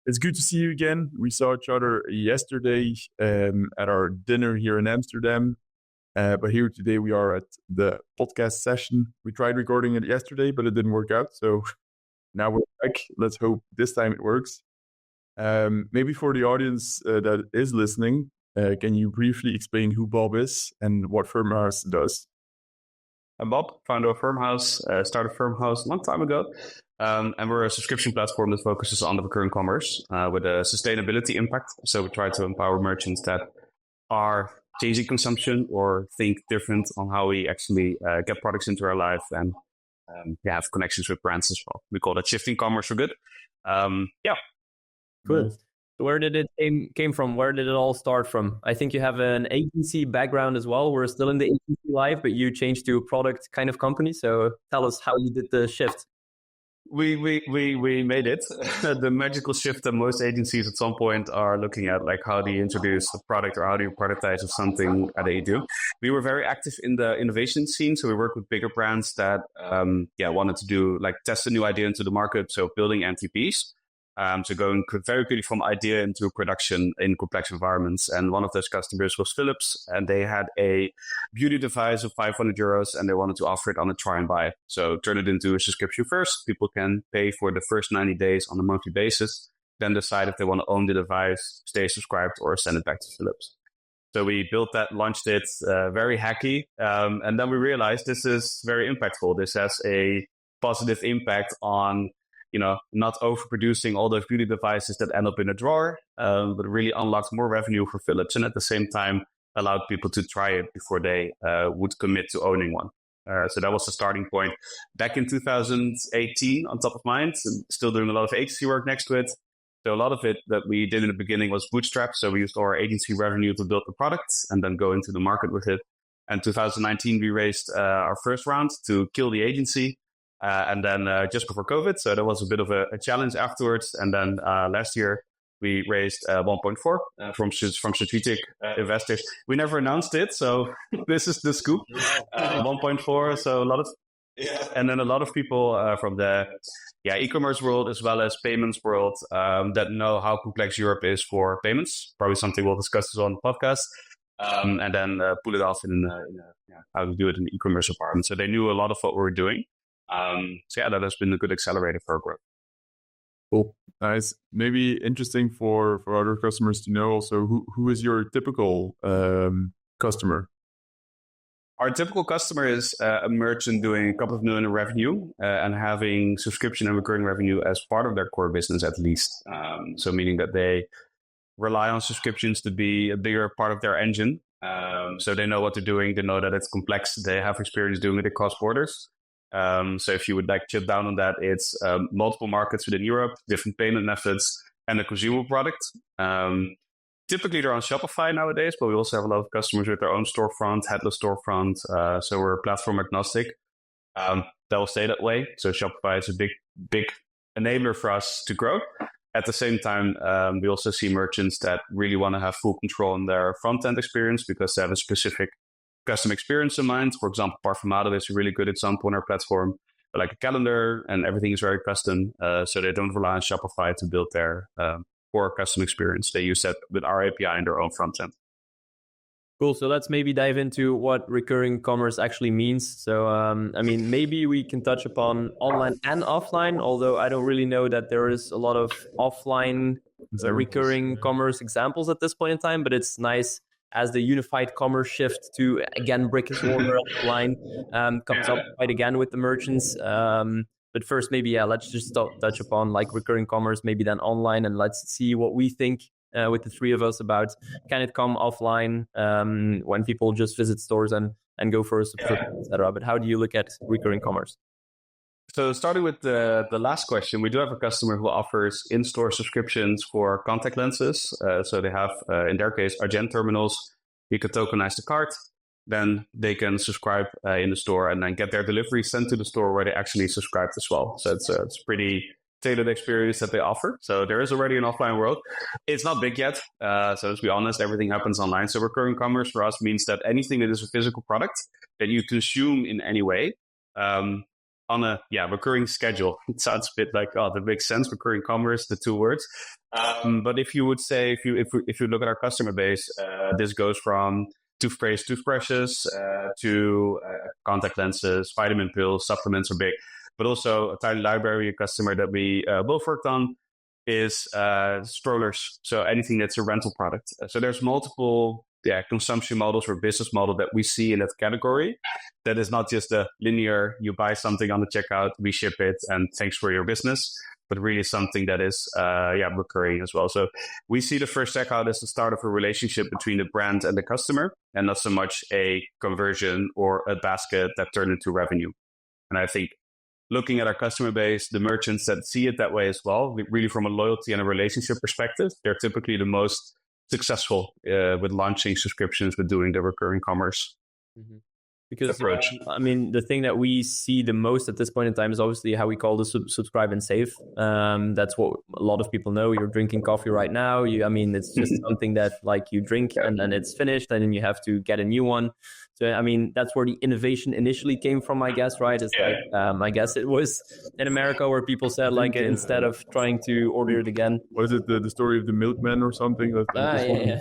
It's good to see you again. We saw each other yesterday at our dinner here in Amsterdam. But here today we are at the podcast session. We tried recording it yesterday, but it didn't work out. So now we're back. Let's hope this time it works. Maybe for the audience that is listening, can you briefly explain who Bob is and what Firmhouse does? I'm Bob, founder of Firmhouse. Started Firmhouse a long time ago. And we're a subscription platform that focuses on the recurring commerce with a sustainability impact. So we try to empower merchants that are changing consumption or think different on how we actually get products into our life and have connections with brands as well. We call that shifting commerce for good. Cool. So where did it came from? Where did it all start from? I think you have an agency background as well. We're still in the agency life, but you changed to a product kind of company. So tell us how you did the shift. We made it. The magical shift that most agencies at some point are looking at, like how do you introduce a product or how do you productize of something that you do. We were very active in the innovation scene. So we worked with bigger brands that wanted to do like test a new idea into the market. So building MVPs. So going very quickly from idea into production in complex environments. And one of those customers was Philips, and they had a beauty device of €500 and they wanted to offer it on a try and buy. So turn it into a subscription first. People can pay for the first 90 days on a monthly basis, then decide if they want to own the device, stay subscribed, or send it back to Philips. So we built that, launched it, very hacky. And then we realized this is very impactful. This has a positive impact on not overproducing all those beauty devices that end up in a drawer, but really unlocked more revenue for Philips and at the same time allowed people to try it before they would commit to owning one. So that was the starting point. Back in 2018, on top of mind, still doing a lot of agency work next to it. So a lot of it that we did in the beginning was bootstrap. So we used our agency revenue to build the product and then go into the market with it. And 2019, we raised our first round to kill the agency. And then just before COVID, so that was a bit of a challenge afterwards. And then last year, we raised 1.4 from strategic investors. We never announced it, so this is the scoop. 1.4, so a lot of, and then a lot of people from the e-commerce world as well as payments world that know how complex Europe is for payments. Probably something we'll discuss on the podcast. And then pull it off in how to do it in the e-commerce environment. So they knew a lot of what we were doing. That has been a good accelerator for our growth. Cool. Nice. Maybe interesting for other customers to know also who is your typical customer? Our typical customer is a merchant doing a couple of million in revenue and having subscription and recurring revenue as part of their core business at least. So meaning that they rely on subscriptions to be a bigger part of their engine. So they know what they're doing. They know that it's complex. They have experience doing it across borders. So if you would like to chip down on that, it's multiple markets within Europe, different payment methods, and a consumable product. Typically, they're on Shopify nowadays, but we also have a lot of customers with their own storefront, headless storefront. So we're platform agnostic. That will stay that way. So Shopify is a big enabler for us to grow. At the same time, we also see merchants that really want to have full control on their front-end experience because they have a specific custom experience in mind. For example, Parfumado is a really good example on our platform, like a calendar, and everything is very custom. So they don't rely on Shopify to build their core custom experience. They use that with our API in their own front end. Cool. So let's maybe dive into what recurring commerce actually means. So, maybe we can touch upon online and offline, although I don't really know that there is a lot of offline recurring commerce examples at this point in time, but it's nice as the unified commerce shift to, again, brick and mortar offline comes up quite again with the merchants. But first, maybe, let's just touch upon like recurring commerce, maybe then online, and let's see what we think with the three of us about can it come offline when people just visit stores and go for a subscription, etc. But how do you look at recurring commerce? So starting with the last question, we do have a customer who offers in-store subscriptions for contact lenses. So they have, in their case, Argent terminals. You can tokenize the card. Then they can subscribe in the store and then get their delivery sent to the store where they actually subscribed as well. So it's pretty tailored experience that they offer. So there is already an offline world. It's not big yet. So let's be honest, everything happens online. So recurring commerce for us means that anything that is a physical product that you consume in any way, on a recurring schedule. It sounds a bit like, oh, that makes sense. Recurring commerce, the two words. But if you would say, if you look at our customer base, this goes from toothbrushes to contact lenses, vitamin pills, supplements are big, but also a tiny library customer that we both worked on is strollers. So anything that's a rental product. So there's multiple consumption models or business model that we see in that category. That is not just a linear, you buy something on the checkout, we ship it, and thanks for your business, but really something that is recurring as well. So we see the first checkout as the start of a relationship between the brand and the customer, and not so much a conversion or a basket that turned into revenue. And I think looking at our customer base, the merchants that see it that way as well, really from a loyalty and a relationship perspective, they're typically the most successful with launching subscriptions, with doing the recurring commerce. Mm-hmm. Because, the thing that we see the most at this point in time is obviously how we call the subscribe and save. That's what a lot of people know. You're drinking coffee right now. It's just something that like you drink and then it's finished and then you have to get a new one. So, that's where the innovation initially came from, I guess, right? It's I guess it was in America where people said like instead of trying to order it again. Was it the story of the milkman or something?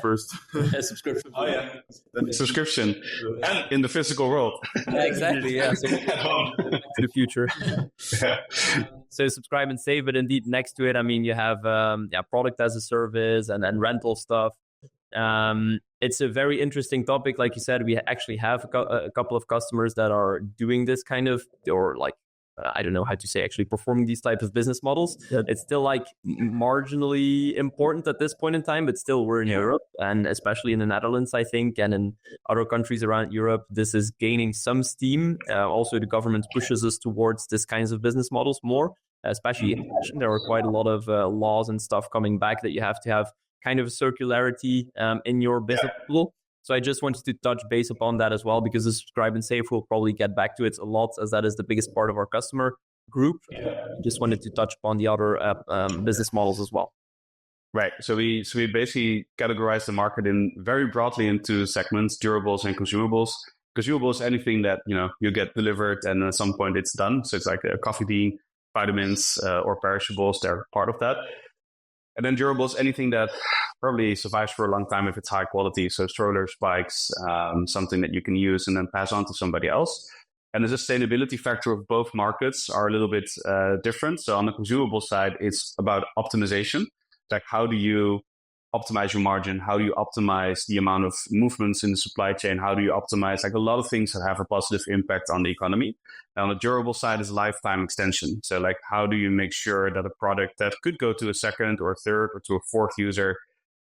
First. Subscription. Oh, yeah. Subscription. And in the physical world. Yeah, exactly. Yeah. So to the future. So subscribe and save, but indeed next to it, you have product as a service and rental stuff. It's a very interesting topic. Like you said, we actually have a couple of customers that are doing this kind of, or like, I don't know how to say, actually performing these type of business models. Yeah. It's still like marginally important at this point in time, but still we're in Europe, and especially in the Netherlands, I think, and in other countries around Europe, this is gaining some steam. Also, the government pushes us towards this kinds of business models more, especially in fashion. There are quite a lot of laws and stuff coming back that you have to have kind of a circularity in your business model. So I just wanted to touch base upon that as well, because the subscribe and save, we'll probably get back to it a lot, as that is the biggest part of our customer group. Just wanted to touch upon the other business models as well. Right. So we basically categorize the market in very broadly into segments: durables and consumables. Consumables, anything that you get delivered and at some point it's done. So it's like a coffee bean, vitamins, or perishables. They're part of that. And then durables, anything that probably survives for a long time if it's high quality. So strollers, bikes, something that you can use and then pass on to somebody else. And the sustainability factor of both markets are a little bit different. So on the consumable side, it's about optimization. Like, how do you optimize your margin? How do you optimize the amount of movements in the supply chain? How do you optimize like a lot of things that have a positive impact on the economy? And on the durable side is lifetime extension. So like, how do you make sure that a product that could go to a second or a third or to a fourth user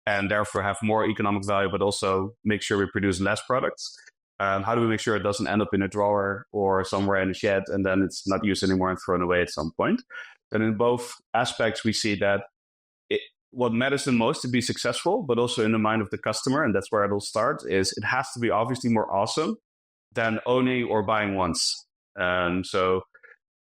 and therefore have more economic value, but also make sure we produce less products? How do we make sure it doesn't end up in a drawer or somewhere in a shed and then it's not used anymore and thrown away at some point? And in both aspects, we see that what matters the most to be successful, but also in the mind of the customer, and that's where it'll start, is it has to be obviously more awesome than owning or buying once. So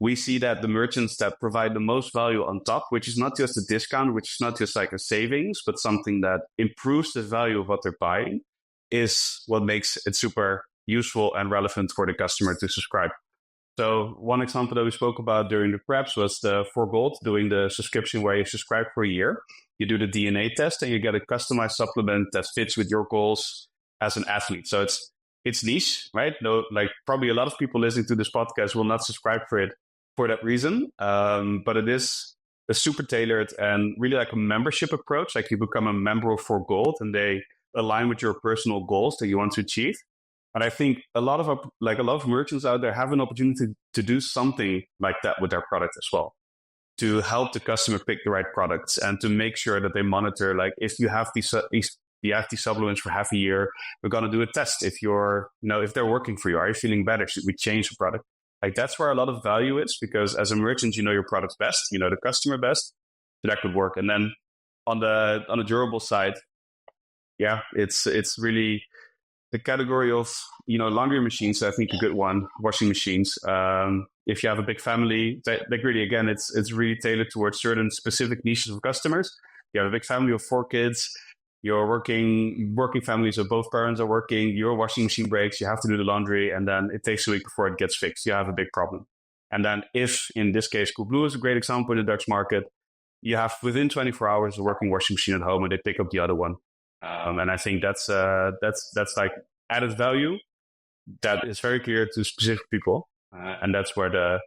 we see that the merchants that provide the most value on top, which is not just a discount, which is not just like a savings, but something that improves the value of what they're buying, is what makes it super useful and relevant for the customer to subscribe. So one example that we spoke about during the preps was the For Gold, doing the subscription where you subscribe for a year. You do the DNA test and you get a customized supplement that fits with your goals as an athlete. So it's niche, right? No, like probably a lot of people listening to this podcast will not subscribe for it for that reason. But it is a super tailored and really like a membership approach. Like you become a member of For Gold and they align with your personal goals that you want to achieve. And I think a lot of merchants out there have an opportunity to do something like that with their product as well, to help the customer pick the right products and to make sure that they monitor, like, if you have these supplements for half a year, we're going to do a test. If if they're working for you, are you feeling better? Should we change the product? Like, that's where a lot of value is, because as a merchant, you know your products best, you know the customer best, so that could work. And then on the durable side, it's really the category of, laundry machines, I think a good one, washing machines. If you have a big family, like really, again, it's really tailored towards certain specific niches of customers. You have a big family of 4 kids, you're working families, so both parents are working, your washing machine breaks, you have to do the laundry, and then it takes a week before it gets fixed. You have a big problem. And then if, in this case, Coolblue is a great example in the Dutch market, you have within 24 hours a working washing machine at home and they pick up the other one. And I think that's like added value that is very clear to specific people. And that's where the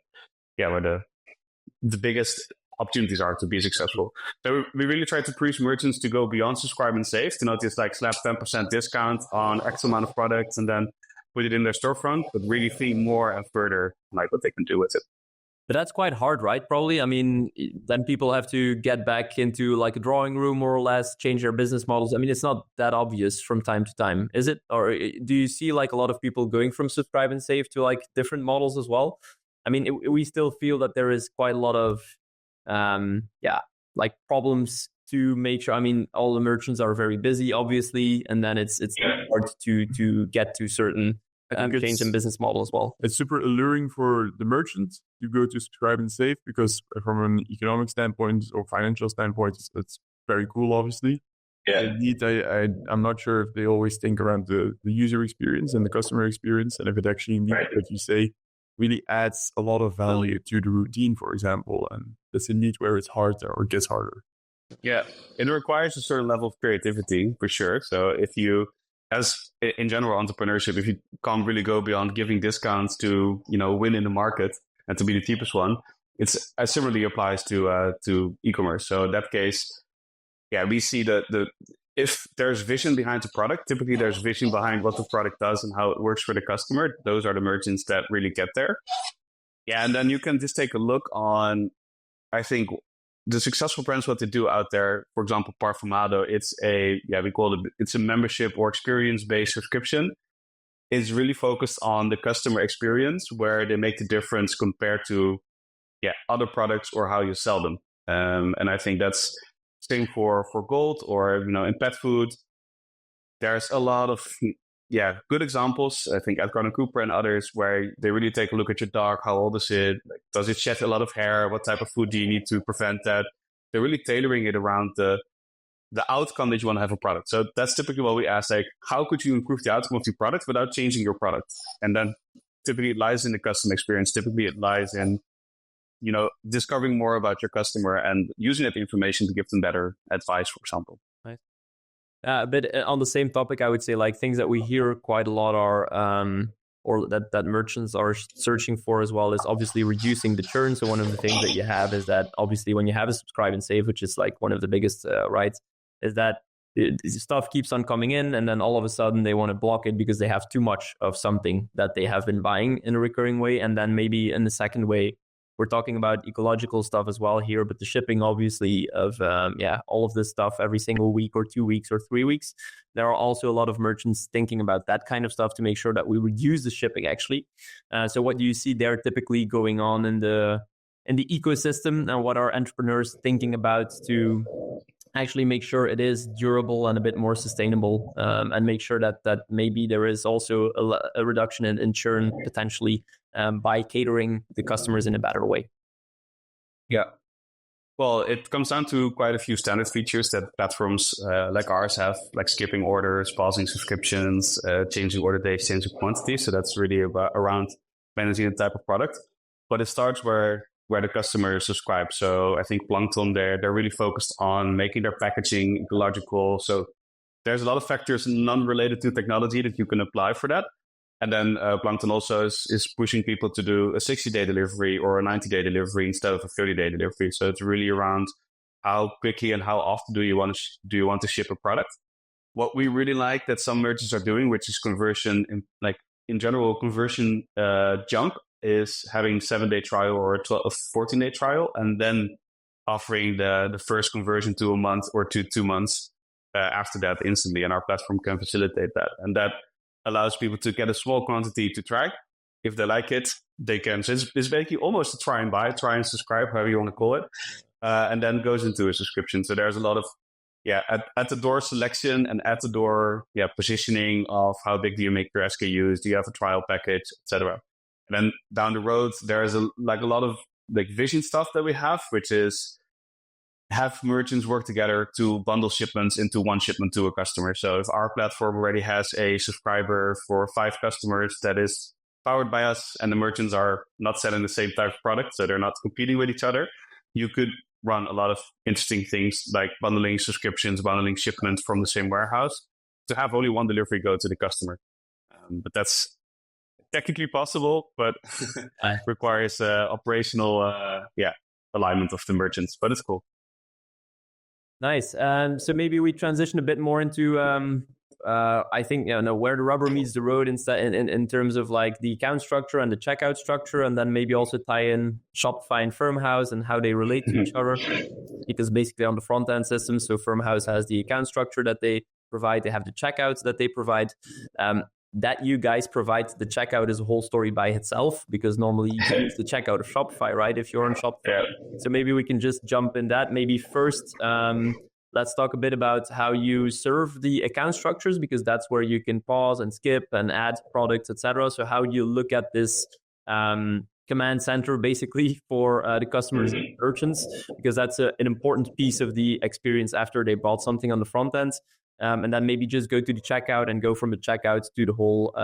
biggest opportunities are to be successful. So we really try to push merchants to go beyond subscribe and save, to not just like slap 10% discount on X amount of products and then put it in their storefront, but really think more and further like what they can do with it. But that's quite hard, right? Probably. I mean, then people have to get back into like a drawing room more or less, change their business models. I mean, it's not that obvious from time to time, is it? Or do you see like a lot of people going from subscribe and save to like different models as well? I mean, we still feel that there is quite a lot of, like problems to make sure. I mean, all the merchants are very busy, obviously, and then it's hard to get to certain change in business model as well. It's super alluring for the merchants to go to subscribe and save because from an economic standpoint or financial standpoint, it's very cool, obviously. Yeah. Indeed, I'm not sure if they always think around the user experience and the customer experience, and if it actually indeed, what you say, really adds a lot of value to the routine, for example. And that's indeed where it's harder or gets harder. Yeah, it requires a certain level of creativity for sure. So if you, as in general entrepreneurship, if you can't really go beyond giving discounts to, win in the market and to be the cheapest one, it's similarly applies to e-commerce. So in that case, we see if there's vision behind the product, typically there's vision behind what the product does and how it works for the customer. Those are the merchants that really get there. Yeah, and then you can just take a look on, I think, the successful brands, what they do out there. For example, Parfumado, it's a membership or experience-based subscription. It's really focused on the customer experience where they make the difference compared to other products or how you sell them. And I think that's same for Gold or in pet food. There's a lot of good examples. I think Edgar & Cooper and others where they really take a look at your dog. How old is it? Like, does it shed a lot of hair? What type of food do you need to prevent that? They're really tailoring it around the outcome that you want to have a product. So that's typically what we ask, like, how could you improve the outcome of your product without changing your product? And then typically it lies in the customer experience. Typically it lies in, discovering more about your customer and using that information to give them better advice, for example. But on the same topic, I would say like things that we hear quite a lot are, or that merchants are searching for as well, is obviously reducing the churn. So one of the things that you have is that obviously when you have a subscribe and save, which is like one of the biggest rights, is that stuff keeps on coming in and then all of a sudden they want to block it because they have too much of something that they have been buying in a recurring way. And then maybe in the second way, we're talking about ecological stuff as well here, but the shipping, obviously, of all of this stuff every single week or 2 weeks or 3 weeks. There are also a lot of merchants thinking about that kind of stuff to make sure that we reduce the shipping, actually. So what do you see there typically going on in the ecosystem, and what are entrepreneurs thinking about to actually make sure it is durable and a bit more sustainable, and make sure that maybe there is also a reduction in churn potentially by catering the customers in a better way? Yeah. Well, it comes down to quite a few standard features that platforms like ours have, like skipping orders, pausing subscriptions, changing order dates, changing quantity. So that's really around managing the type of product. But it starts where the customer subscribes. So I think Plankton, they're really focused on making their packaging ecological. So there's a lot of factors non-related to technology that you can apply for that. And then Plankton also is pushing people to do a 60-day delivery or a 90-day delivery instead of a 30-day delivery. So it's really around how quickly and how often do you want to ship a product. What we really like that some merchants are doing, which is conversion, in general, conversion junk, is having 7-day trial or a 14-day trial, and then offering the first conversion to a month or to 2 months after that instantly. And our platform can facilitate that. And that allows people to get a small quantity to try. If they like it, they can. So it's basically almost a try and buy, try and subscribe, however you want to call it, and then goes into a subscription. So there's a lot of at the door selection and at the door positioning of how big do you make your SKUs, do you have a trial package, etc. And then down the road, there's a lot of vision stuff that we have, which is have merchants work together to bundle shipments into one shipment to a customer. So if our platform already has a subscriber for 5 customers that is powered by us and the merchants are not selling the same type of product, so they're not competing with each other, you could run a lot of interesting things like bundling subscriptions, bundling shipments from the same warehouse to have only one delivery go to the customer. But that's technically possible, but requires operational alignment of the merchants. But it's cool. Nice. So maybe we transition a bit more into, I think, where the rubber meets the road in terms of like the account structure and the checkout structure, and then maybe also tie in Shopify and Firmhouse and how they relate to each other. Because basically on the front end system, so Firmhouse has the account structure that they provide, they have the checkouts that they provide. That you guys provide the checkout is a whole story by itself, because normally you use the checkout of Shopify, right? If you're on Shopify. Yeah. So maybe we can just jump in that. Maybe first, let's talk a bit about how you serve the account structures, because that's where you can pause and skip and add products, etc. So how you look at this command center basically for the customers and merchants, because that's an important piece of the experience after they bought something on the front end. And then maybe just go to the checkout and go from the checkout to the whole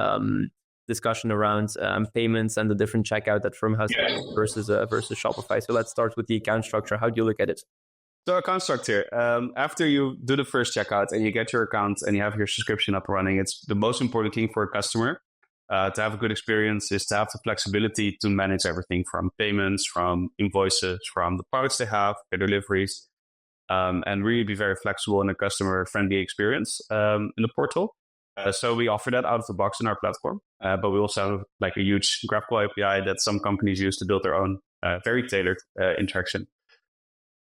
discussion around payments and the different checkout that Firmhouse versus Shopify. So let's start with the account structure. How do you look at it? So account structure, after you do the first checkout and you get your account and you have your subscription up and running, it's the most important thing for a customer to have a good experience is to have the flexibility to manage everything from payments, from invoices, from the products they have, their deliveries. And really be very flexible in a customer-friendly experience in the portal. So we offer that out of the box in our platform, but we also have like a huge graphical API that some companies use to build their own very tailored interaction.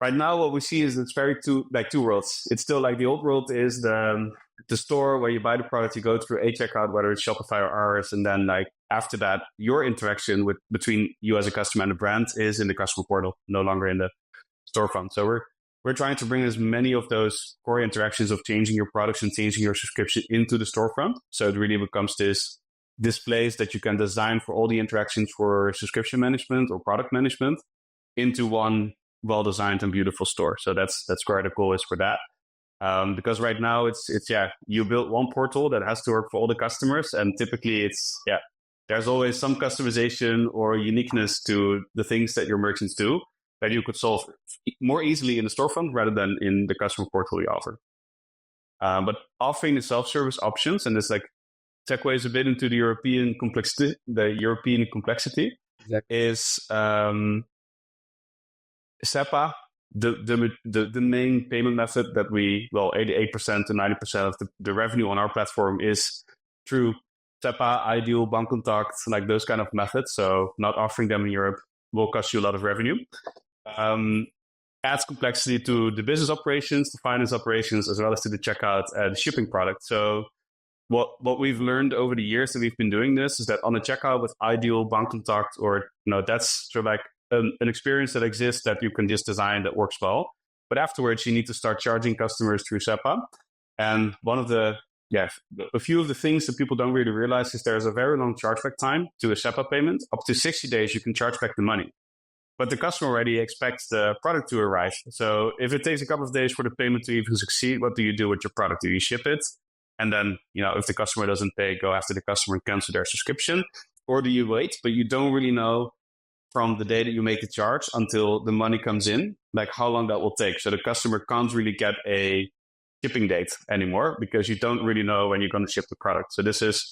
Right now, what we see is it's very two worlds. It's still like the old world is the store where you buy the product, you go through a checkout, whether it's Shopify or ours, and then like after that, your interaction between you as a customer and the brand is in the customer portal, no longer in the storefront. So we're trying to bring as many of those core interactions of changing your products and changing your subscription into the storefront. So it really becomes this displays that you can design for all the interactions for subscription management or product management into one well-designed and beautiful store. So that's where the goal is for that. Because right now it's you build one portal that has to work for all the customers. And typically there's always some customization or uniqueness to the things that your merchants do that you could solve more easily in the storefront rather than in the customer portal we offer. But offering the self-service options, and this like segues a bit into the European complexity. Exactly. Is SEPA, the main payment method that 88% to 90% of the revenue on our platform is through SEPA, Ideal, Bankcontact, like those kind of methods. So not offering them in Europe will cost you a lot of revenue. Adds complexity to the business operations, the finance operations, as well as to the checkout and shipping product. So what we've learned over the years that we've been doing this is that on a checkout with Ideal, Bankcontact, or that's sort of like an experience that exists that you can just design that works well. But afterwards, you need to start charging customers through SEPA. And one of a few of the things that people don't really realize is there's a very long chargeback time to a SEPA payment. Up to 60 days, you can charge back the money. But the customer already expects the product to arrive. So if it takes a couple of days for the payment to even succeed, what do you do with your product? Do you ship it? And then, if the customer doesn't pay, go after the customer and cancel their subscription? Or do you wait? But you don't really know from the day that you make the charge until the money comes in, like how long that will take. So the customer can't really get a shipping date anymore because you don't really know when you're going to ship the product. So this is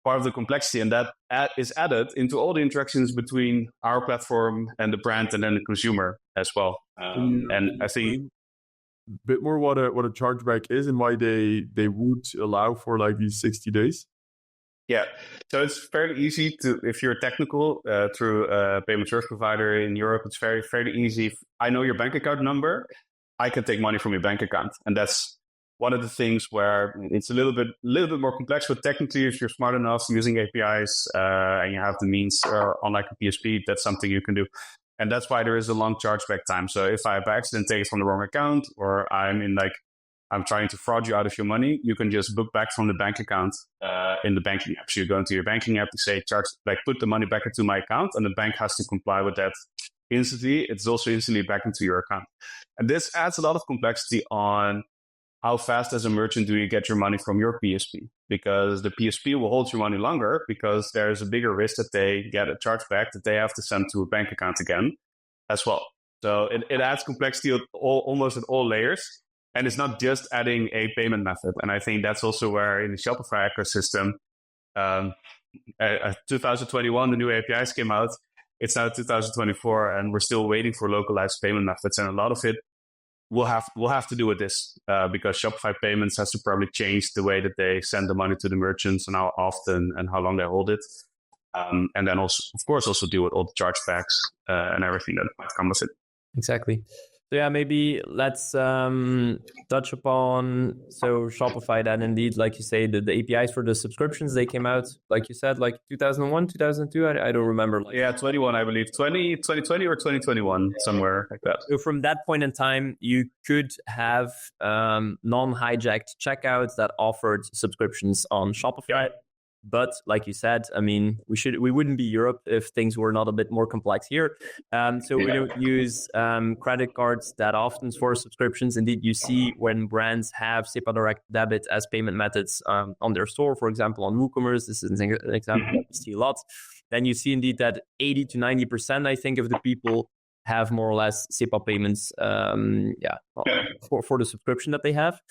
part of the complexity, and that is added into all the interactions between our platform and the brand and then the consumer as well. And I think a bit more what a chargeback is and why they would allow for like these 60 days. Yeah, so it's fairly easy to, if you're technical through a payment service provider in Europe, it's fairly easy. I know your bank account number, I can take money from your bank account, and that's one of the things where it's a little bit more complex. But technically, if you're smart enough using APIs and you have the means on like a PSP, that's something you can do, and that's why there is a long chargeback time. So if I by accident take it from the wrong account, or I'm trying to fraud you out of your money, you can just book back from the bank account in the banking app. So you go into your banking app to say, put the money back into my account, and the bank has to comply with that instantly. It's also instantly back into your account. And this adds a lot of complexity on how fast as a merchant do you get your money from your PSP? Because the PSP will hold your money longer because there's a bigger risk that they get a chargeback that they have to send to a bank account again as well. So it adds complexity almost at all layers. And it's not just adding a payment method. And I think that's also where in the Shopify ecosystem, 2021, the new APIs came out. It's now 2024, and we're still waiting for localized payment methods. And a lot of it will have to do with this because Shopify Payments has to probably change the way that they send the money to the merchants and how often and how long they hold it. And then also, of course, also deal with all the chargebacks and everything that might come with it. Exactly. So yeah, maybe let's touch upon Shopify then indeed, like you say, the APIs for the subscriptions, they came out, like you said, like 2001, 2002, I don't remember. 21, I believe, 2020 or 2021, somewhere like that. So from that point in time, you could have non-hijacked checkouts that offered subscriptions on Shopify. Yeah. But like you said, I mean, we wouldn't be Europe if things were not a bit more complex here. We don't use credit cards that often for subscriptions. Indeed, you see when brands have SEPA Direct Debit as payment methods on their store, for example, on WooCommerce, this is an example that we see a lot. Then you see indeed that 80 to 90%, I think, of the people have more or less SEPA payments for the subscription that they have.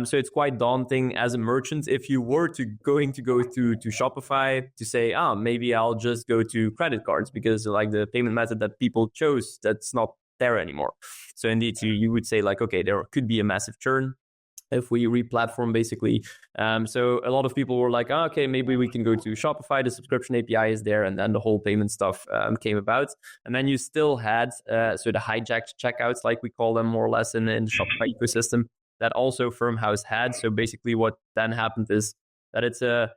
So it's quite daunting as a merchant if you were to go to Shopify to say, maybe I'll just go to credit cards because like the payment method that people chose, that's not there anymore. So indeed, you would say like, okay, there could be a massive churn if we re-platform basically. So a lot of people were like, okay, maybe we can go to Shopify. The subscription API is there. And then the whole payment stuff came about. And then you still had the hijacked checkouts, like we call them more or less in the Shopify ecosystem, that also Firmhouse had. So basically what then happened is that it's a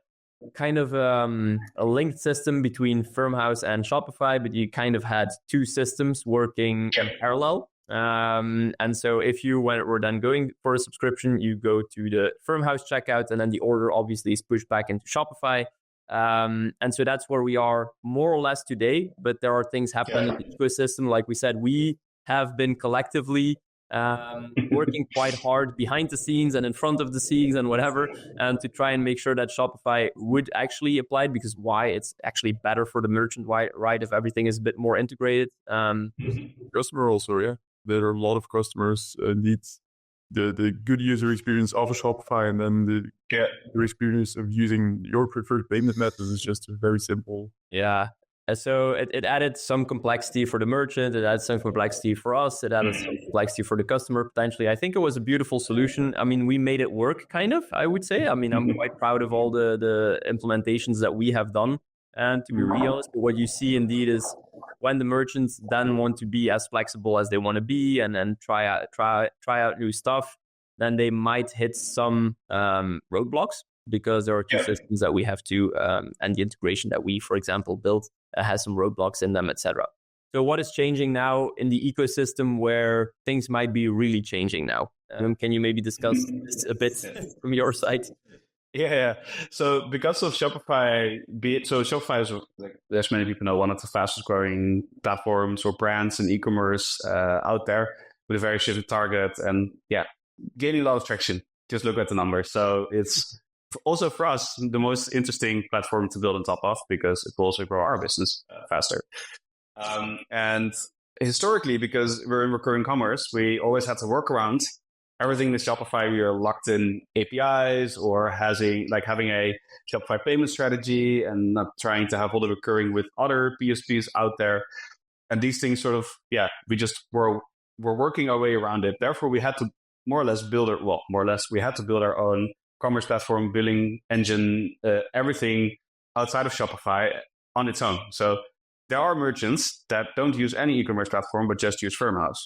kind of a linked system between Firmhouse and Shopify, but you kind of had two systems working in parallel. And so if you were then going for a subscription, you go to the Firmhouse checkout, and then the order obviously is pushed back into Shopify. And so that's where we are more or less today, but there are things happening in the ecosystem. Like we said, we have been collectively working quite hard behind the scenes and in front of the scenes and whatever, and to try and make sure that Shopify would actually apply it, because it's actually better for the merchant, right, if everything is a bit more integrated. Customer also, there are a lot of customers need the good user experience of a Shopify, and then the experience of using your preferred payment method is just very simple. Yeah. So it added some complexity for the merchant. It added some complexity for us. It added some complexity for the customer, potentially. I think it was a beautiful solution. I mean, we made it work, kind of, I would say. I mean, I'm quite proud of all the implementations that we have done. And to be real honest, what you see indeed is when the merchants then want to be as flexible as they want to be and then try out new stuff, then they might hit some roadblocks, because there are two systems that we have to, and the integration that we, for example, built has some roadblocks in them, etc. So what is changing now in the ecosystem where things might be really changing now? Can you maybe discuss this a bit from your side? Yeah. So because of Shopify, Shopify is, like, as many people know, one of the fastest growing platforms or brands in e-commerce out there, with a very shifted target, and gaining a lot of traction. Just look at the numbers. So it's also for us the most interesting platform to build on top of, because it will also grow our business faster. And historically, because we're in recurring commerce, we always had to work around everything with Shopify. We are locked in APIs, or having a Shopify payment strategy, and not trying to have all the recurring with other PSPs out there. And these things sort of, we just were working our way around it. Therefore, we had to we had to build our own commerce platform, billing engine, everything outside of Shopify on its own. So there are merchants that don't use any e-commerce platform, but just use Firmhouse.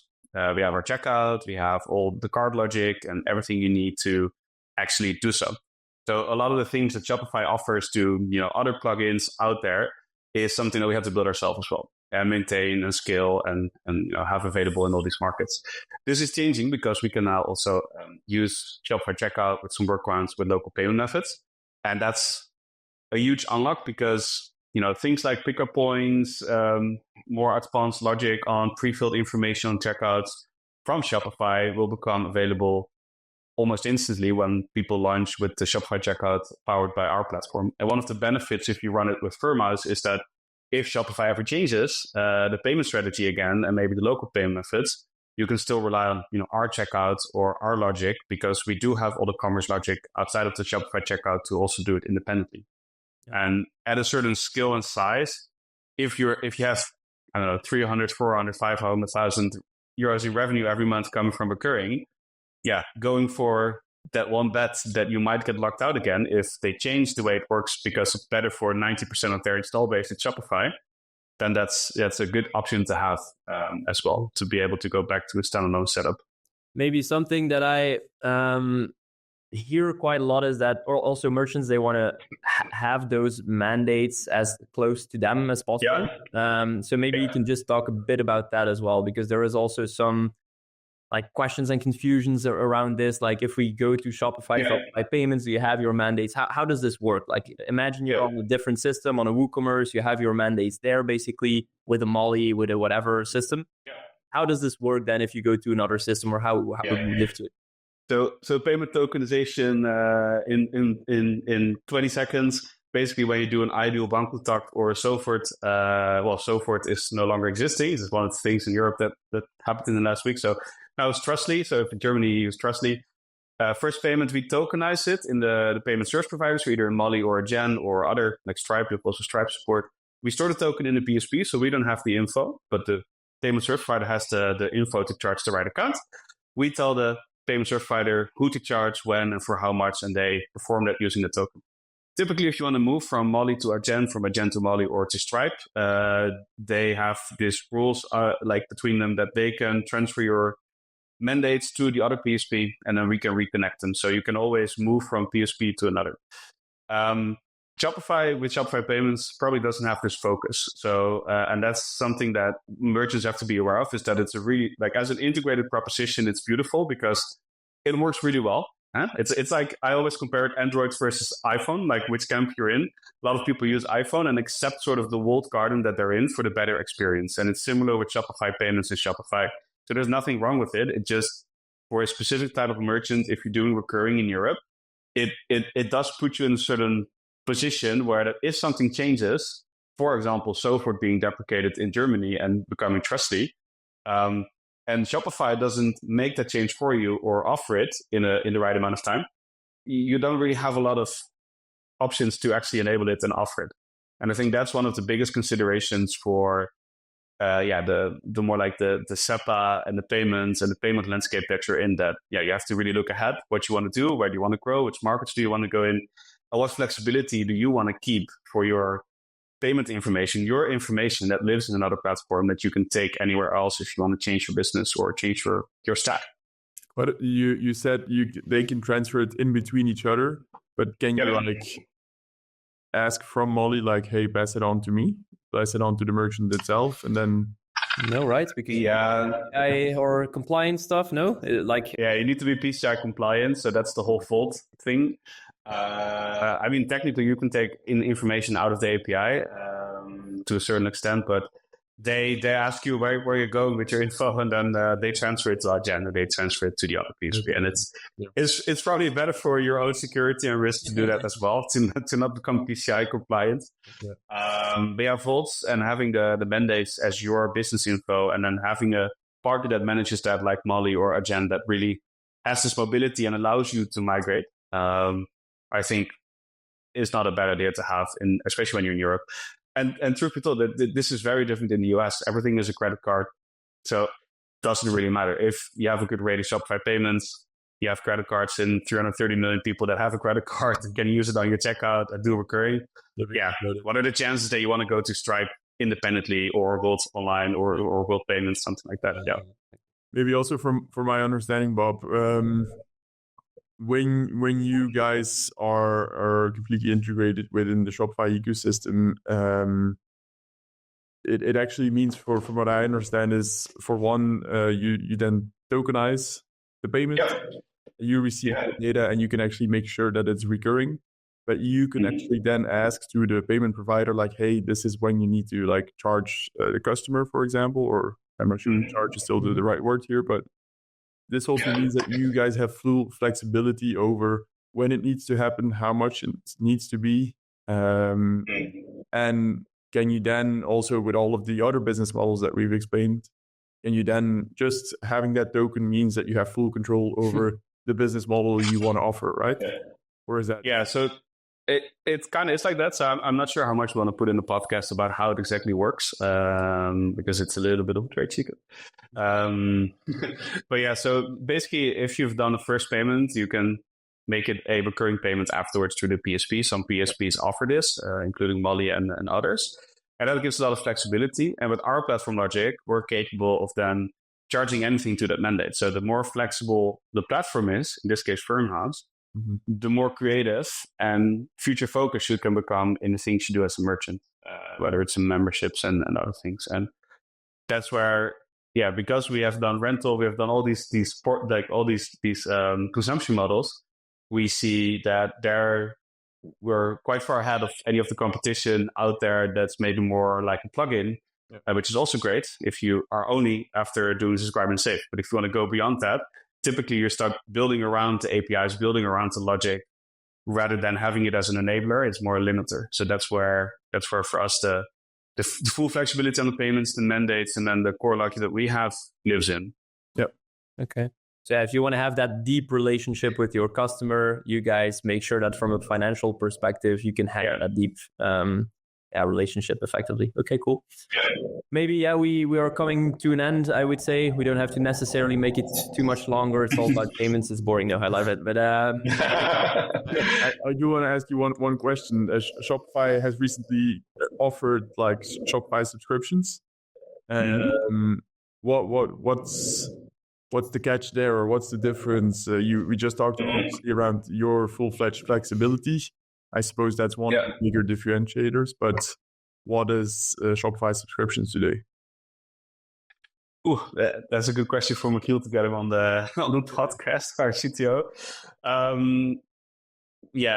We have our checkout, we have all the card logic and everything you need to actually do so. So a lot of the things that Shopify offers to other plugins out there is something that we have to build ourselves as well, and maintain and scale and have available in all these markets. This is changing because we can now also use Shopify checkout with some workarounds with local payment methods. And that's a huge unlock, because things like pickup points, more advanced logic on pre-filled information on checkouts from Shopify will become available almost instantly when people launch with the Shopify checkout powered by our platform. And one of the benefits if you run it with Firmhouse is that if Shopify ever changes the payment strategy again and maybe the local payment methods, you can still rely on our checkout or our logic, because we do have all the commerce logic outside of the Shopify checkout to also do it independently. Yeah. And at a certain scale and size, if you have 300, 400, 500,000 euros in revenue every month coming from recurring, going for that one bet that you might get locked out again if they change the way it works because it's better for 90% of their install base at Shopify, then that's a good option to have as well, to be able to go back to a standalone setup. Maybe something that I hear quite a lot is that, or also merchants, they want to have those mandates as close to them as possible. Yeah. So maybe you can just talk a bit about that as well, because there is also some like questions and confusions around this. Like if we go to Shopify payments, you have your mandates. How does this work? Like imagine you're on a different system on a WooCommerce, you have your mandates there basically with a Molly, with a whatever system. Yeah. How does this work then if you go to another system, or how would you live to it? So payment tokenization in 20 seconds. Basically, when you do an ideal bankcontact or a Sofort, Sofort is no longer existing. This is one of the things in Europe that happened in the last week. So now it's Trustly. So if in Germany you use Trustly, first payment, we tokenize it in the payment service providers, so either in Molly or a Gen or other, like Stripe, you have also Stripe support. We store the token in the PSP, so we don't have the info, but the payment service provider has the info to charge the right account. We tell the payment service provider who to charge, when, and for how much, and they perform that using the token. Typically, if you want to move from Molly to Argent, from Argent to Molly or to Stripe, they have these rules between them that they can transfer your mandates to the other PSP, and then we can reconnect them. So you can always move from PSP to another. Shopify with Shopify payments probably doesn't have this focus. So, and that's something that merchants have to be aware of, is that it's a really, like as an integrated proposition, it's beautiful because it works really well. It's like, I always compare it Android versus iPhone, like which camp you're in. A lot of people use iPhone and accept sort of the walled garden that they're in for the better experience. And it's similar with Shopify payments and Shopify. So there's nothing wrong with it. It just, for a specific type of merchant, if you're doing recurring in Europe, it does put you in a certain position where that if something changes, for example, Sofort being deprecated in Germany and becoming Trustly, and Shopify doesn't make that change for you or offer it in the right amount of time, you don't really have a lot of options to actually enable it and offer it. And I think that's one of the biggest considerations for the more like the SEPA and the payments and the payment landscape that you're in, that you have to really look ahead what you want to do, where do you want to grow, which markets do you want to go in, and what flexibility do you want to keep for your payment information, your information that lives in another platform that you can take anywhere else if you want to change your business or change your stack. But you said they can transfer it in between each other, but can you like ask from Molly, like, hey, pass it on to me, pass it on to the merchant itself, and then... No, right? Because PCI or compliance stuff, no? You need to be PCI compliant, so that's the whole Vault thing. I mean, technically, you can take information out of the API to a certain extent, but they ask you where you're going with your info, and then they transfer it to Argent, or they transfer it to the other PSP. And it's probably better for your own security and risk to do that as well, to not become PCI compliant. Vaults and having the mandates as your business info, and then having a party that manages that, like Molly or Argent, that really has this mobility and allows you to migrate. I think is not a bad idea to have, especially when you're in Europe. And truth be told, this is very different in the US. Everything is a credit card. So it doesn't really matter. If you have a good rate of Shopify payments, you have credit cards in 330 million people that have a credit card and can use it on your checkout and do recurring. What are the chances that you want to go to Stripe independently, or Vault Online, or Vault Payments, something like that? Yeah. Maybe also from my understanding, Bob, when you guys are completely integrated within the Shopify ecosystem, it actually means, from what I understand, is for one, you then tokenize the payment, you receive data, and you can actually make sure that it's recurring. But you can actually then ask to the payment provider, like, hey, this is when you need to like charge the customer, for example, or I'm not sure charge is still the right word here, but this also means that you guys have full flexibility over when it needs to happen, how much it needs to be. And can you then also, with all of the other business models that we've explained, can you then just having that token means that you have full control over the business model you want to offer, right? Or is that? Yeah, so it's like that. So I'm not sure how much we want to put in the podcast about how it exactly works, because it's a little bit of a trade secret. But yeah, so basically, if you've done the first payment, you can make it a recurring payment afterwards through the PSP. Some PSPs offer this, including Molly and others. And that gives a lot of flexibility. And with our platform logic, we're capable of then charging anything to that mandate. So the more flexible the platform is, in this case, Firmhouse, the more creative and future focused you can become in the things you do as a merchant, whether it's in memberships and other things. And that's where, because we have done rental, we have done all these consumption models, we see that we're quite far ahead of any of the competition out there that's maybe more like a plugin, which is also great if you are only after doing subscribe and save. But if you want to go beyond that, typically you start building around the APIs, building around the logic, rather than having it as an enabler. It's more a limiter. So that's where for us the full flexibility on the payments, the mandates, and then the core logic that we have lives in. Yep. Okay. So if you want to have that deep relationship with your customer, you guys make sure that from a financial perspective, you can have that deep relationship effectively. Okay, cool. Maybe, we are coming to an end, I would say. We don't have to necessarily make it too much longer. It's all about payments. It's boring. No, I love it. But I do want to ask you one question. Shopify has recently offered like Shopify subscriptions. What's the catch there, or what's the difference? We just talked obviously around your full-fledged flexibility. I suppose that's one of the bigger differentiators, but what is Shopify subscriptions today? That's a good question for Michiel to get him on the podcast, our CTO.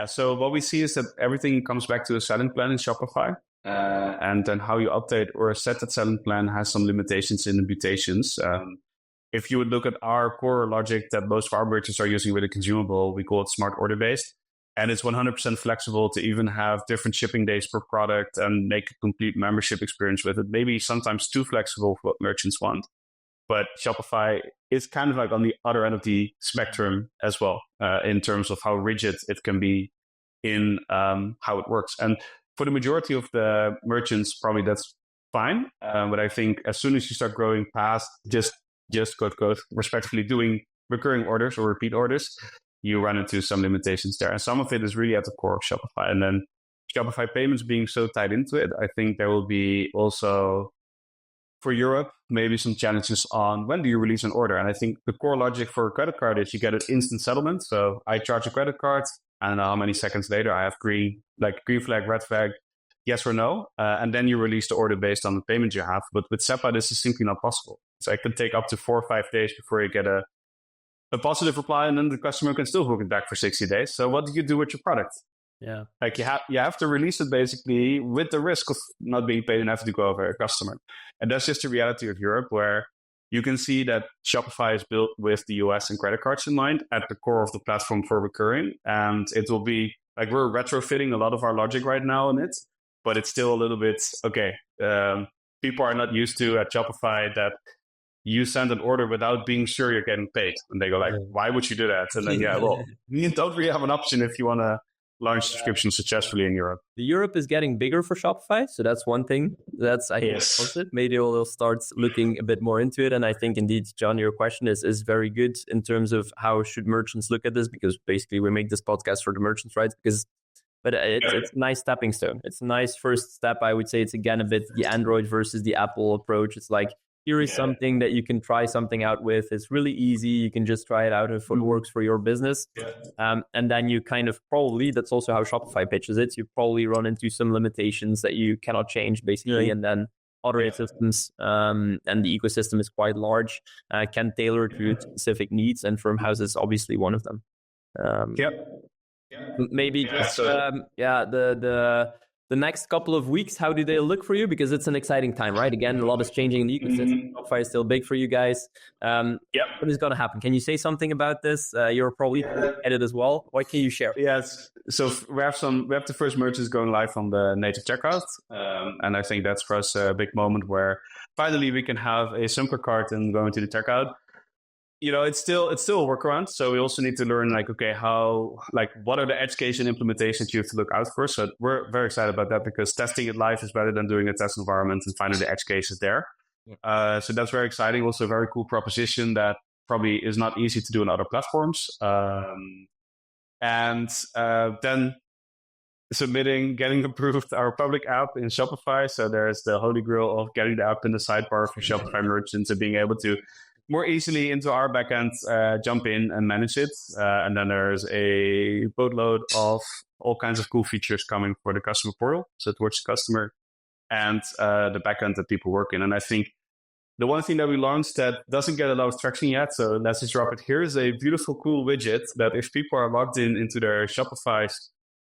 So what we see is that everything comes back to a selling plan in Shopify. And then how you update or set that selling plan has some limitations in imputations. If you would look at our core logic that most of our merchants are using with a consumable, we call it smart order based. And it's 100% flexible to even have different shipping days per product and make a complete membership experience with it. Maybe sometimes too flexible for what merchants want. But Shopify is kind of like on the other end of the spectrum as well, in terms of how rigid it can be in how it works. And for the majority of the merchants, probably that's fine. But I think as soon as you start growing past just quote, respectively doing recurring orders or repeat orders, you run into some limitations there. And some of it is really at the core of Shopify. And then Shopify payments being so tied into it, I think there will be also, for Europe, maybe some challenges on when do you release an order. And I think the core logic for a credit card is you get an instant settlement. So I charge a credit card, I don't know how many seconds later I have green flag, red flag, yes or no. And then you release the order based on the payment you have. But with SEPA, this is simply not possible. So it can take up to 4 or 5 days before you get a positive reply, and then the customer can still book it back for 60 days. So what do you do with your product? Yeah. Like you have to release it basically with the risk of not being paid and having to go over a customer. And that's just the reality of Europe, where you can see that Shopify is built with the US and credit cards in mind at the core of the platform for recurring. And it will be like we're retrofitting a lot of our logic right now on it, but it's still a little bit, people are not used to at Shopify that you send an order without being sure you're getting paid. And they go like, why would you do that? And then, you don't really have an option if you want to launch subscriptions successfully in Europe. Europe is getting bigger for Shopify. So that's one thing. I think positive. Maybe we'll start looking a bit more into it. And I think indeed, John, your question is very good in terms of how should merchants look at this? Because basically we make this podcast for the merchants, right? But it's a nice stepping stone. It's a nice first step. I would say it's again a bit the Android versus the Apple approach. It's like, here is something that you can try something out with. It's really easy. You can just try it out if it works for your business. And then you kind of that's also how Shopify pitches it. You probably run into some limitations that you cannot change basically. And then other systems and the ecosystem is quite large, can tailor to specific needs. And Firmhouse is obviously one of them. Maybe, the next couple of weeks, how do they look for you? Because it's an exciting time, right? Again, a lot is changing in the ecosystem. Shopify is still big for you guys. What is going to happen? Can you say something about this? You're probably at it as well. What can you share? Yes. So we have the first merchants going live on the native checkout. And I think that's for us a big moment where finally we can have a simpler cart and go into the checkout. It's still a workaround. So we also need to learn what are the edge case and implementations you have to look out for. So we're very excited about that because testing it live is better than doing a test environment and finding the edge cases there. Yeah. So that's very exciting. Also a very cool proposition that probably is not easy to do on other platforms. Then getting approved our public app in Shopify. So there's the holy grail of getting the app in the sidebar for Shopify merchants and being able to more easily into our backend, jump in and manage it. And then there's a boatload of all kinds of cool features coming for the customer portal. So towards the customer and the backend that people work in. And I think the one thing that we launched that doesn't get a lot of traction yet, so let's just drop it here, is a beautiful, cool widget that if people are logged into their Shopify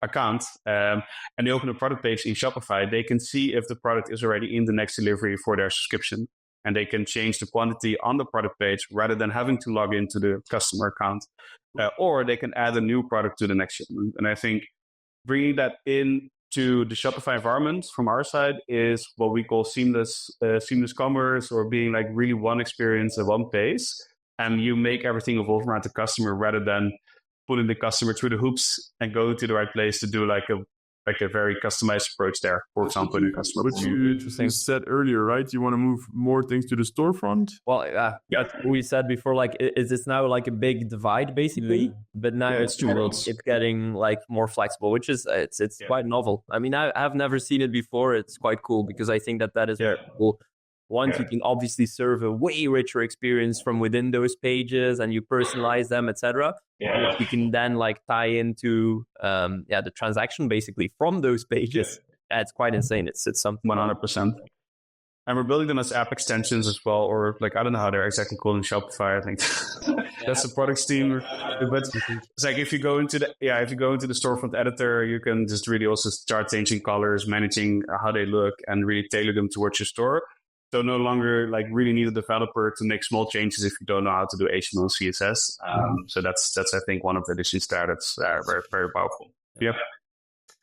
account and they open a product page in Shopify, they can see if the product is already in the next delivery for their subscription. And they can change the quantity on the product page rather than having to log into the customer account. Or they can add a new product to the next shipment. And I think bringing that into the Shopify environment from our side is what we call seamless commerce, or being like really one experience at one pace. And you make everything evolve around the customer rather than putting the customer through the hoops and going to the right place to do like a very customized approach there, for example, in a customer. But you said earlier, right? You want to move more things to the storefront? Well, we said before, like, is this now like a big divide, basically? But now it's getting like more flexible, which is it's quite novel. I mean, I've never seen it before. It's quite cool because I think that is cool. Once you can obviously serve a way richer experience from within those pages and you personalize them, etc. You can then like tie into the transaction basically from those pages. It's quite insane. It's something 100%. And we're building them as app extensions as well, or like I don't know how they're exactly called in Shopify. I think that's the product team. But it's like if you go into the storefront editor, you can just really also start changing colors, managing how they look, and really tailor them towards your store. So no longer like really need a developer to make small changes if you don't know how to do HTML and CSS. So that's I think one of the additions there that's very, very powerful. Yeah.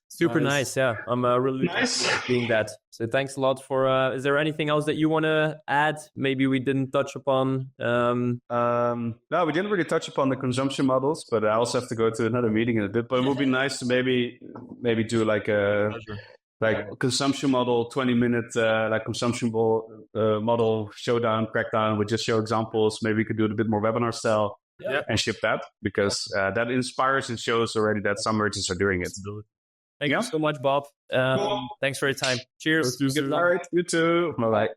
Super nice. Yeah, I'm really seeing that. So thanks a lot for. Is there anything else that you want to add? Maybe we didn't touch upon. No, we didn't really touch upon the consumption models, but I also have to go to another meeting in a bit. But it would be nice to maybe do like a. Like consumption model, 20-minute consumption model showdown, crackdown. We just show examples. Maybe we could do it a bit more webinar style and ship that because that inspires and shows already that some merchants are doing it. Thank you so much, Bob. Thanks for your time. Cheers. All right, you too. Bye-bye.